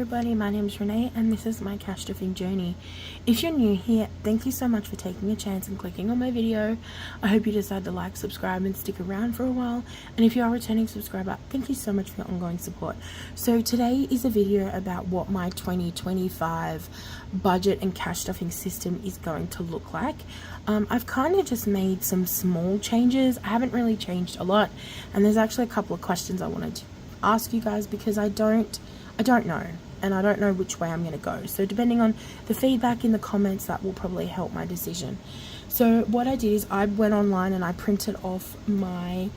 everybody, my name is Renee and this is my cash stuffing journey. If you're new here, thank you so much for taking a chance and clicking on my video. I hope you decide to like, subscribe and stick around for a while, and if you are a returning subscriber, thank you so much for your ongoing support. So today is a video about what my 2025 budget and cash stuffing system is going to look like. I've kind of just made some small changes. I haven't really changed a lot, and there's actually a couple of questions I wanted to ask you guys because I don't know, and I don't know which way I'm going to go. So depending on the feedback in the comments, that will probably help my decision. So what I did is I went online and I printed off my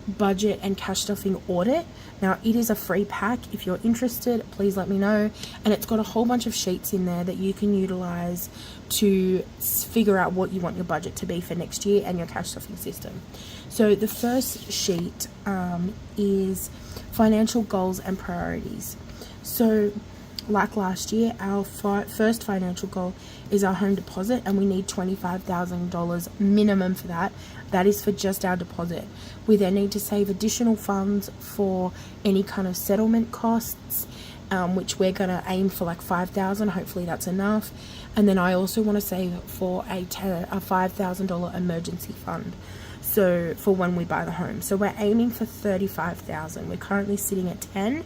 budget and cash stuffing audit. Now it is a free pack. If you're interested, please let me know, and it's got a whole bunch of sheets in there that you can utilize to figure out what you want your budget to be for next year and your cash stuffing system. So the first sheet is financial goals and priorities. So like last year, our first financial goal is our home deposit, and we need $25,000 minimum for that. That is for just our deposit. We then need to save additional funds for any kind of settlement costs, which we're going to aim for like $5,000. Hopefully that's enough. And then I also want to save for a $5,000 emergency fund, so for when we buy the home. So we're aiming for $35,000. We're currently sitting at 10.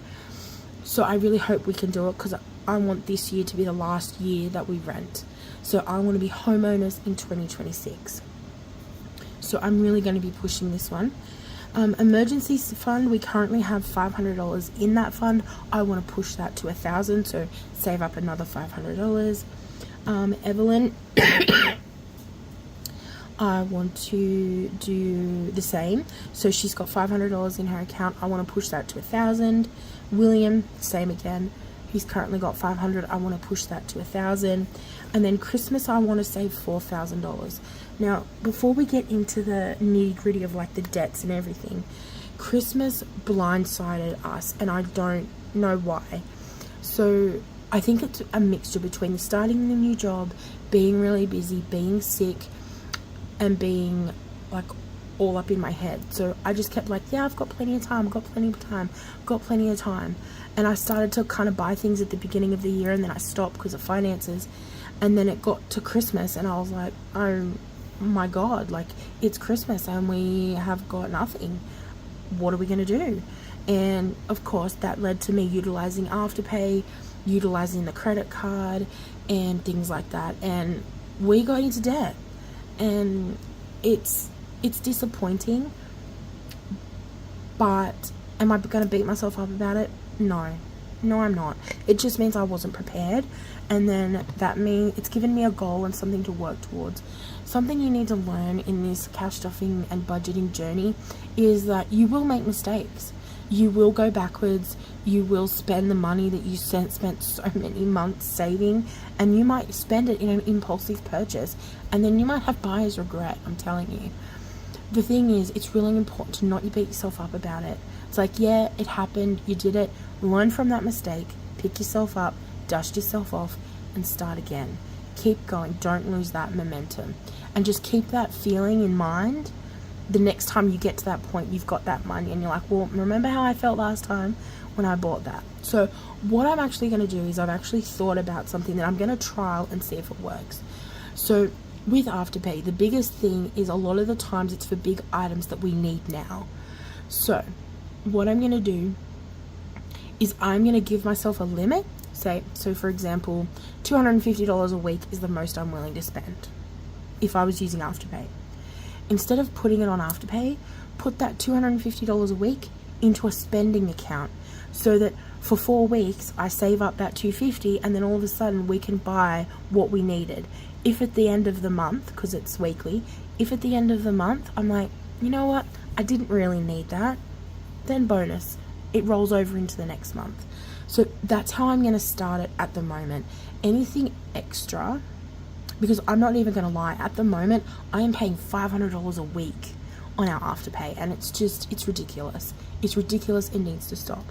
So I really hope we can do it, because I want this year to be the last year that we rent. So I want to be homeowners in 2026. So I'm really going to be pushing this one. Emergency fund, we currently have $500 in that fund. I want to push that to $1,000, so save up another $500. Evelyn, I want to do the same. So she's got $500 in her account. I want to push that to $1,000. William, same again. He's currently got $500. I want to push that to $1,000. And then Christmas, I want to save $4,000. Now, before we get into the nitty-gritty of like the debts and everything, Christmas blindsided us, and I don't know why. So I think it's a mixture between starting the new job, being really busy, being sick, and being like all up in my head. So I just kept like, yeah, I've got plenty of time, and I started to kind of buy things at the beginning of the year, and then I stopped because of finances. And then it got to Christmas and I was like, oh my god, like it's Christmas and we have got nothing. What are we going to do? And of course that led to me utilizing Afterpay, utilizing the credit card and things like that, and we got into debt. And it's disappointing, but am I going to beat myself up about it? No, I'm not. It just means I wasn't prepared, and then that means it's given me a goal and something to work towards. Something you need to learn in this cash stuffing and budgeting journey is that you will make mistakes. You will go backwards. You will spend the money that you spent so many months saving, and you might spend it in an impulsive purchase, and then you might have buyer's regret. I'm telling you. The thing is, it's really important to not beat yourself up about it. It's like, yeah, it happened. You did it. Learn from that mistake. Pick yourself up. Dust yourself off and start again. Keep going. Don't lose that momentum, and just keep that feeling in mind. The next time you get to that point, you've got that money and you're like, well, remember how I felt last time when I bought that? So what I'm actually going to do is I've actually thought about something that I'm going to trial and see if it works. So with Afterpay, the biggest thing is a lot of the times it's for big items that we need now. So what I'm going to do is I'm going to give myself a limit. So for example, $250 a week is the most I'm willing to spend if I was using Afterpay. Instead of putting it on Afterpay, put that $250 a week into a spending account, so that for 4 weeks I save up that $250, and then all of a sudden we can buy what we needed. If at the end of the month, because it's weekly, if at the end of the month I'm like, you know what, I didn't really need that, then bonus, it rolls over into the next month. So that's how I'm going to start it at the moment. Anything extra, because I'm not even going to lie, at the moment I am paying $500 a week on our Afterpay, and it's ridiculous. It's ridiculous. It needs to stop.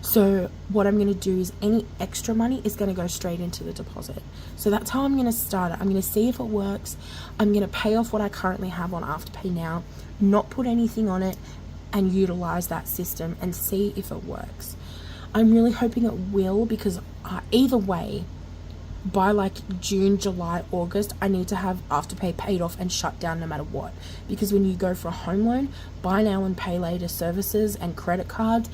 So what I'm going to do is any extra money is going to go straight into the deposit. So that's how I'm going to start it. I'm going to see if it works. I'm going to pay off what I currently have on Afterpay now, not put anything on it, and utilize that system and see if it works. I'm really hoping it will, because either way, by like June, July, August, I need to have Afterpay paid off and shut down no matter what. Because when you go for a home loan, buy now and pay later services and credit cards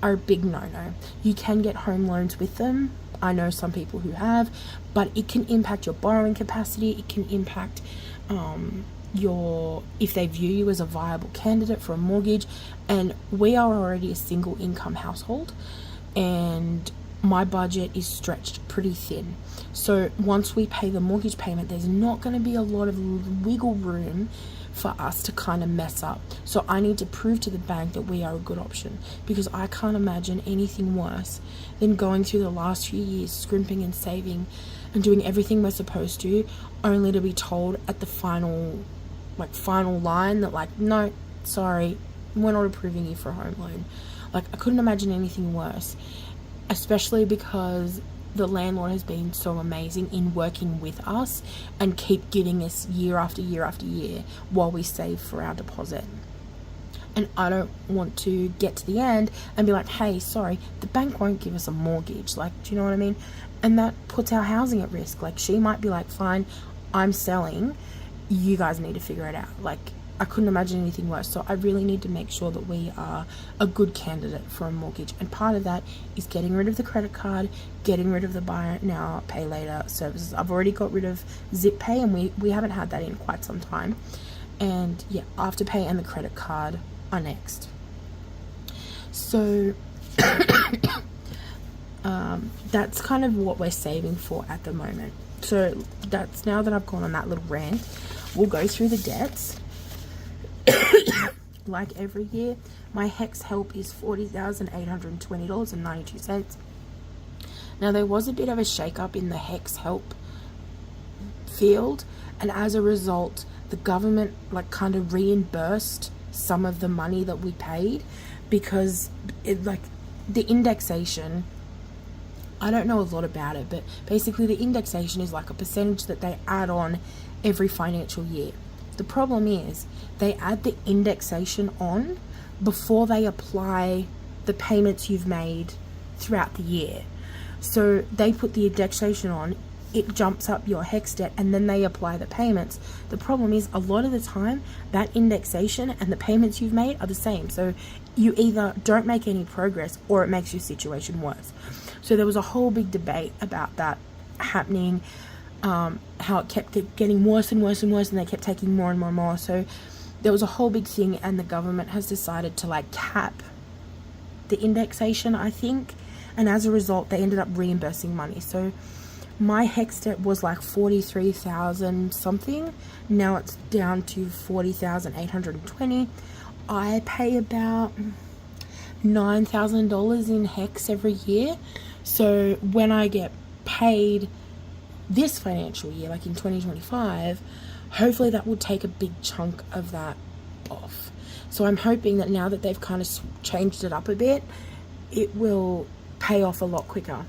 are a big no-no. You can get home loans with them. I know some people who have, but it can impact your borrowing capacity. It can impact if they view you as a viable candidate for a mortgage. And we are already a single income household, and my budget is stretched pretty thin. So once we pay the mortgage payment, there's not going to be a lot of wiggle room for us to kind of mess up. So I need to prove to the bank that we are a good option, because I can't imagine anything worse than going through the last few years scrimping and saving and doing everything we're supposed to, only to be told at the final line that like, no, sorry, we're not approving you for a home loan. Like, I couldn't imagine anything worse, especially because the landlord has been so amazing in working with us and keep giving us year after year after year while we save for our deposit. And I don't want to get to the end and be like, hey, sorry, the bank won't give us a mortgage. Like, do you know what I mean? And that puts our housing at risk. Like, she might be like, fine, I'm selling, you guys need to figure it out. Like, I couldn't imagine anything worse. So I really need to make sure that we are a good candidate for a mortgage. And part of that is getting rid of the credit card, getting rid of the buy now, pay later services. I've already got rid of Zip Pay, and we haven't had that in quite some time. And yeah, Afterpay and the credit card are next. So that's kind of what we're saving for at the moment. So that's, now that I've gone on that little rant, we'll go through the debts. Like every year, my HEX help is $40,820.92. Now, there was a bit of a shake-up in the HEX help field, and as a result, the government like kind of reimbursed some of the money that we paid, because it, like, the indexation, I don't know a lot about it, but basically the indexation is like a percentage that they add on every financial year. The problem is they add the indexation on before they apply the payments you've made throughout the year. So they put the indexation on, it jumps up your HEX debt, and then they apply the payments. The problem is, a lot of the time, that indexation and the payments you've made are the same. So you either don't make any progress or it makes your situation worse. So there was a whole big debate about that happening, how it kept getting worse and worse and worse, and they kept taking more and more and more. So there was a whole big thing, and the government has decided to like cap the indexation, I think, and as a result they ended up reimbursing money. So my HEX debt was like 43,000 something. Now it's down to 40,820. I pay about $9,000 in HEX every year. So when I get paid this financial year, like in 2025, hopefully that will take a big chunk of that off. So I'm hoping that now that they've kind of changed it up a bit, it will pay off a lot quicker.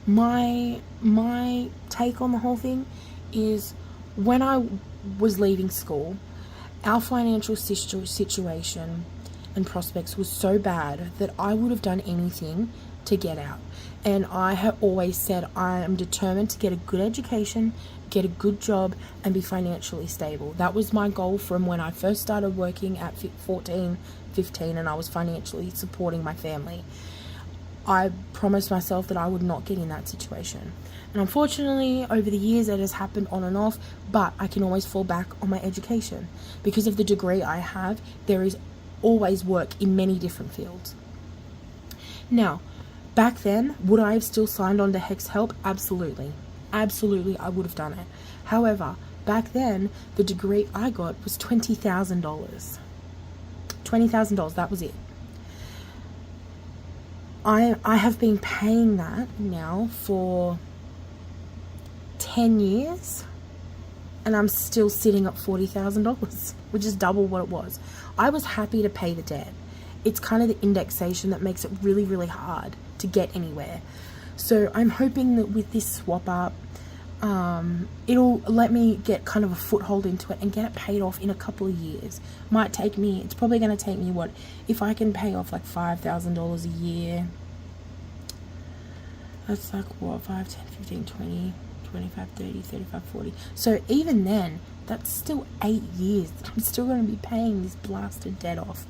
My take on the whole thing is, when I was leaving school, our financial situation and prospects was so bad that I would have done anything to get out. And I have always said I am determined to get a good education, get a good job, and be financially stable. That was my goal from when I first started working at 14, 15, and I was financially supporting my family. I promised myself that I would not get in that situation. And unfortunately, over the years, it has happened on and off, but I can always fall back on my education. Because of the degree I have, there is always work in many different fields. Now, back then, would I have still signed on to HEX Help? Absolutely. Absolutely, I would have done it. However, back then, the degree I got was $20,000. $20,000, that was it. I have been paying that now for 10 years, and I'm still sitting at $40,000, which is double what it was. I was happy to pay the debt. It's kind of the indexation that makes it really, really hard to get anywhere. So I'm hoping that with this swap up, it'll let me get kind of a foothold into it and get it paid off in a couple of years. It's probably going to take me, if I can pay off like $5,000 a year, that's like 5, 10, 15, 20, 25, 30, 35, 40. So even then, that's still 8 years. I'm still going to be paying this blasted debt off.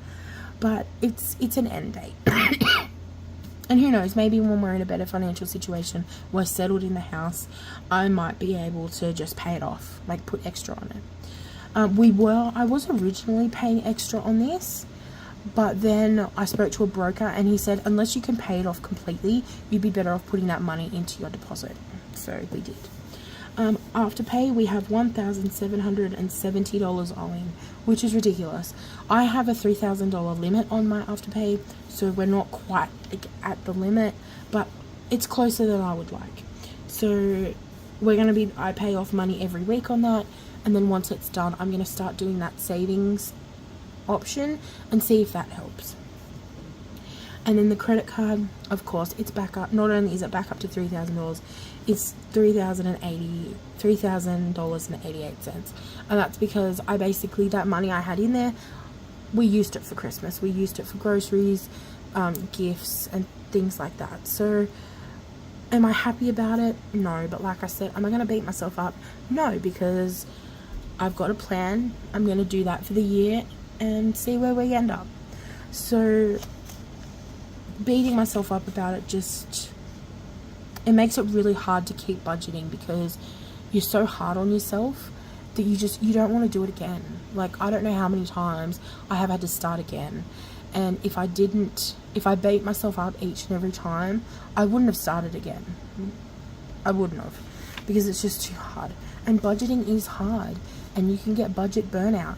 But it's an end date. And who knows, maybe when we're in a better financial situation, we're settled in the house, I might be able to just pay it off, like put extra on it. I was originally paying extra on this, but then I spoke to a broker and he said, unless you can pay it off completely, you'd be better off putting that money into your deposit. So we did. Afterpay, we have $1,770 owing, which is ridiculous. I have a $3,000 limit on my Afterpay, so we're not quite at the limit, but it's closer than I would like. So I pay off money every week on that, and then once it's done, I'm going to start doing that savings option and see if that helps. And then the credit card, of course, it's back up. Not only is it back up to $3,000, it's $3,000.88. And that's because that money I had in there, we used it for Christmas. We used it for groceries, gifts, and things like that. So, am I happy about it? No. But like I said, am I going to beat myself up? No, because I've got a plan. I'm going to do that for the year and see where we end up. So, beating myself up about it it makes it really hard to keep budgeting because you're so hard on yourself that you don't want to do it again. Like, I don't know how many times I have had to start again, and if I beat myself up each and every time, I wouldn't have started again. I wouldn't have, because it's just too hard. And budgeting is hard, and you can get budget burnout,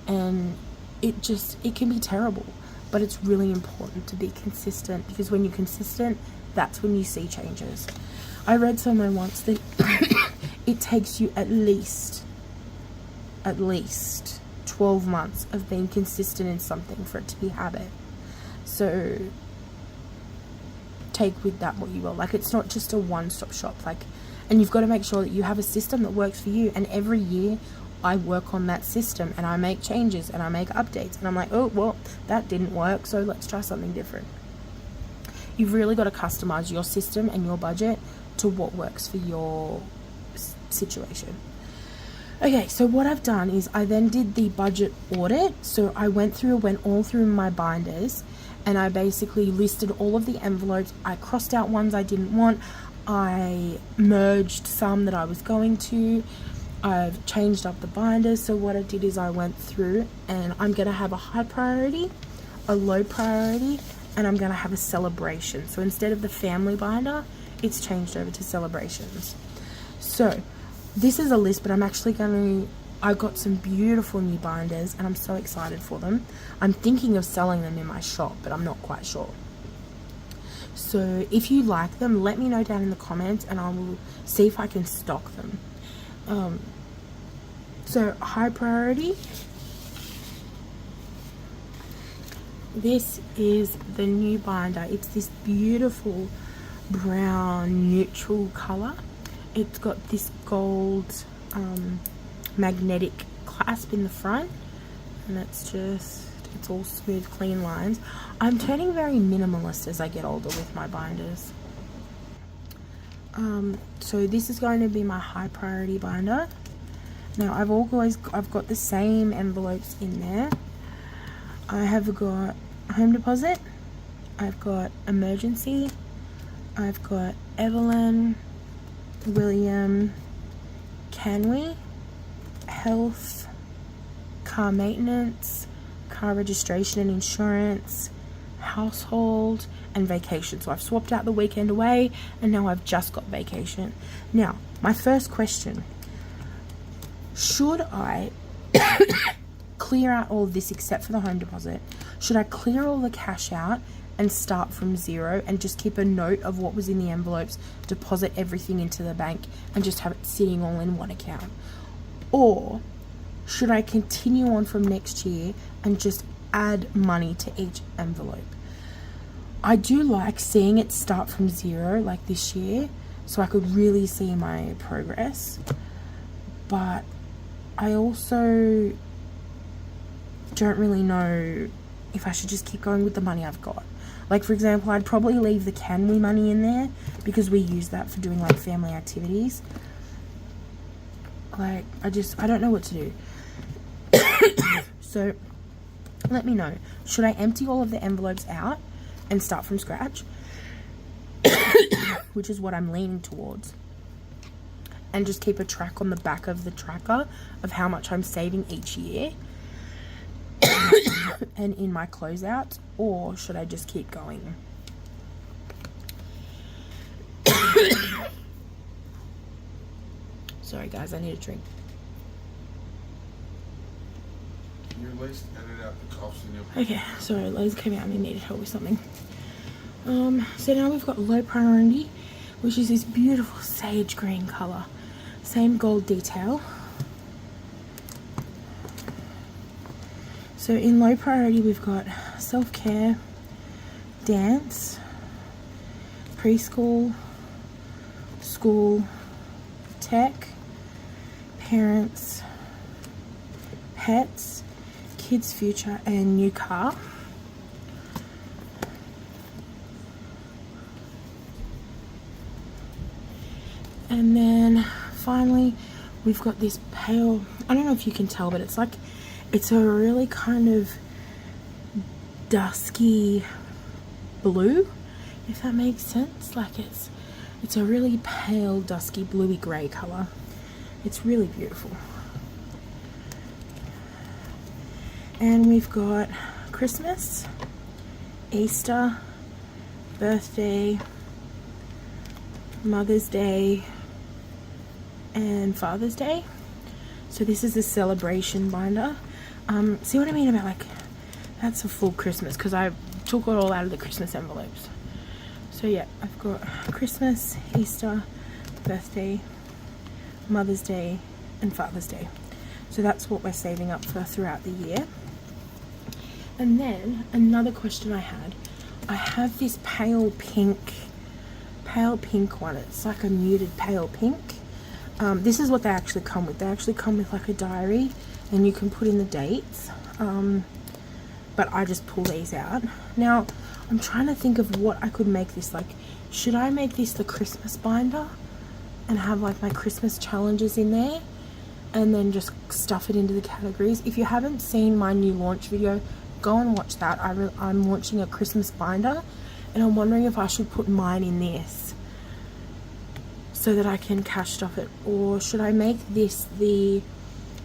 and it can be terrible. But it's really important to be consistent, because when you're consistent, that's when you see changes. I read somewhere once that it takes you at least 12 months of being consistent in something for it to be habit. So take with that what you will. Like, it's not just a one-stop shop. And you've got to make sure that you have a system that works for you. And every year I work on that system and I make changes and I make updates, and I'm like, oh, well, that didn't work, so let's try something different. You've really got to customize your system and your budget to what works for your situation. Okay, so what I've done is I then did the budget audit. So I went all through my binders, and I basically listed all of the envelopes. I crossed out ones I didn't want. I merged some that I was going to. I've changed up the binders. So what I did is I went through, and I'm going to have a high priority, a low priority, and I'm going to have a celebration. So instead of the family binder, it's changed over to celebrations. So this is a list, but I got some beautiful new binders, and I'm so excited for them. I'm thinking of selling them in my shop, but I'm not quite sure. So if you like them, let me know down in the comments, and I will see if I can stock them. So high priority. This is the new binder. It's this beautiful brown neutral color. It's got this gold magnetic clasp in the front, and it's all smooth, clean lines. I'm turning very minimalist as I get older with my binders. So this is going to be my high priority binder. Now I've got the same envelopes in there. I have got home deposit, I've got emergency, I've got Evelyn, William, can we, health, car maintenance, car registration and insurance, household, and vacation. So I've swapped out the weekend away, and now I've just got vacation. Now, my first question, should I clear out all of this except for the home deposit? Should I clear all the cash out and start from zero and just keep a note of what was in the envelopes, deposit everything into the bank, and just have it sitting all in one account? Or should I continue on from next year and just add money to each envelope? I do like seeing it start from zero like this year, so I could really see my progress. But I also don't really know if I should just keep going with the money I've got. Like, for example, I'd probably leave the Canwy money in there because we use that for doing like family activities. Like, I don't know what to do. So let me know, should I empty all of the envelopes out and start from scratch, which is what I'm leaning towards, and just keep a track on the back of the tracker of how much I'm saving each year and in my closeout, or should I just keep going? Sorry guys, I need a drink. You at least edit out the coughs in your... Okay, sorry, Lowe's came out and he needed help with something. So now we've got low priority, which is this beautiful sage green colour. Same gold detail. So in low priority we've got self-care, dance, preschool, school, tech, parents, pets, kids' future, and new car. And then finally we've got this pale, I don't know if you can tell, but it's like, it's a really kind of dusky blue, if that makes sense. Like it's a really pale dusky bluey grey colour. It's really beautiful. And we've got Christmas, Easter, birthday, Mother's Day, and Father's Day. So this is a celebration binder. See what I mean about, like, that's a full Christmas because I took it all out of the Christmas envelopes. So yeah, I've got Christmas, Easter, birthday, Mother's Day, and Father's Day. So that's what we're saving up for throughout the year. And then another question I have this pale pink one. It's like a muted pale pink. This is what they actually come with. They actually come with like a diary, and you can put in the dates. But I just pull these out. Now I'm trying to think of what I could make this like. Should I make this the Christmas binder and have like my Christmas challenges in there, and then just stuff it into the categories? If you haven't seen my new launch video, go and watch that. I'm launching a Christmas binder, and I'm wondering if I should put mine in this so that I can cash stuff it, or should I make this the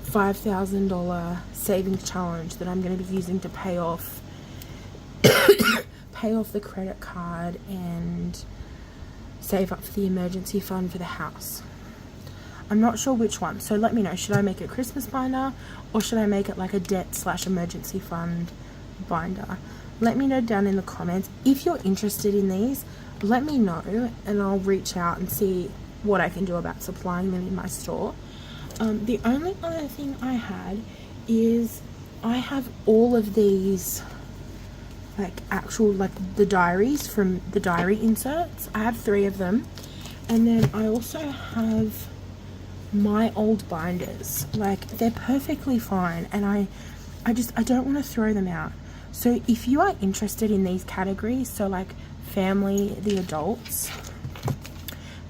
$5,000 savings challenge that I'm going to be using to pay off the credit card and save up for the emergency fund for the house? I'm not sure which one, so let me know. Should I make a Christmas binder, or should I make it like a debt/emergency fund binder? Let me know down in the comments. If you're interested in these, let me know and I'll reach out and see what I can do about supplying them in my store. The only other thing I had is I have all of these like actual, like the diaries from the diary inserts. I have 3 of them, and then I also have my old binders. Like, they're perfectly fine, and I don't want to throw them out. So if you are interested in these categories, so like family, the adults,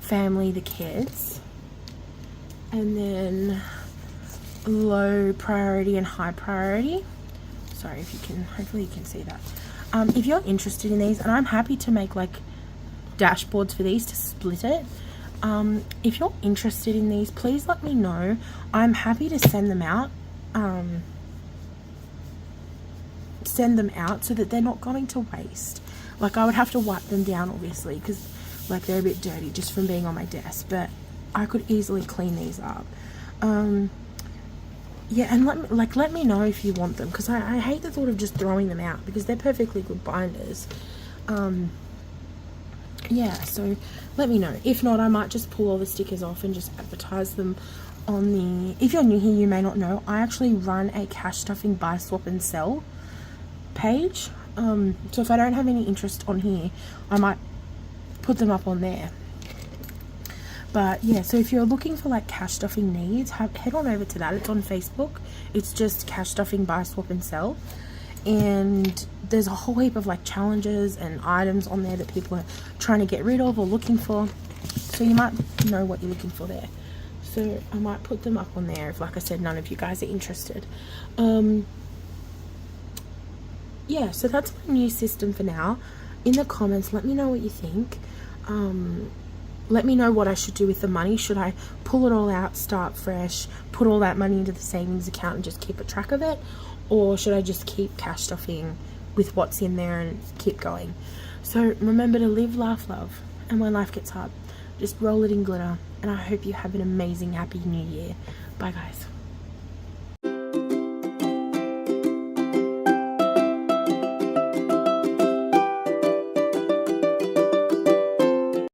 family, the kids, and then low priority and high priority. Sorry if you can, hopefully you can see that. If you're interested in these, and I'm happy to make like dashboards for these to split it. If you're interested in these, please let me know. I'm happy to send them out. So that they're not going to waste. Like, I would have to wipe them down obviously because like they're a bit dirty just from being on my desk, but I could easily clean these up. Yeah, and let me know if you want them, because I hate the thought of just throwing them out because they're perfectly good binders. Yeah, so let me know. If not, I might just pull all the stickers off and just advertise them on the... If you're new here, you may not know, I actually run a cash stuffing buy, swap and sell page. So if I don't have any interest on here, I might put them up on there. But yeah, so if you're looking for like cash stuffing needs, head on over to that. It's on Facebook. It's just cash stuffing buy, swap and sell. And there's a whole heap of like challenges and items on there that people are trying to get rid of or looking for. So you might know what you're looking for there. So I might put them up on there if, like I said, none of you guys are interested. Yeah, so that's my new system for now. In the comments, let me know what you think. Let me know what I should do with the money. Should I pull it all out, start fresh, put all that money into the savings account and just keep a track of it? Or should I just keep cash stuffing with what's in there and keep going? So remember to live, laugh, love. And when life gets hard, just roll it in glitter. And I hope you have an amazing, happy new year. Bye, guys.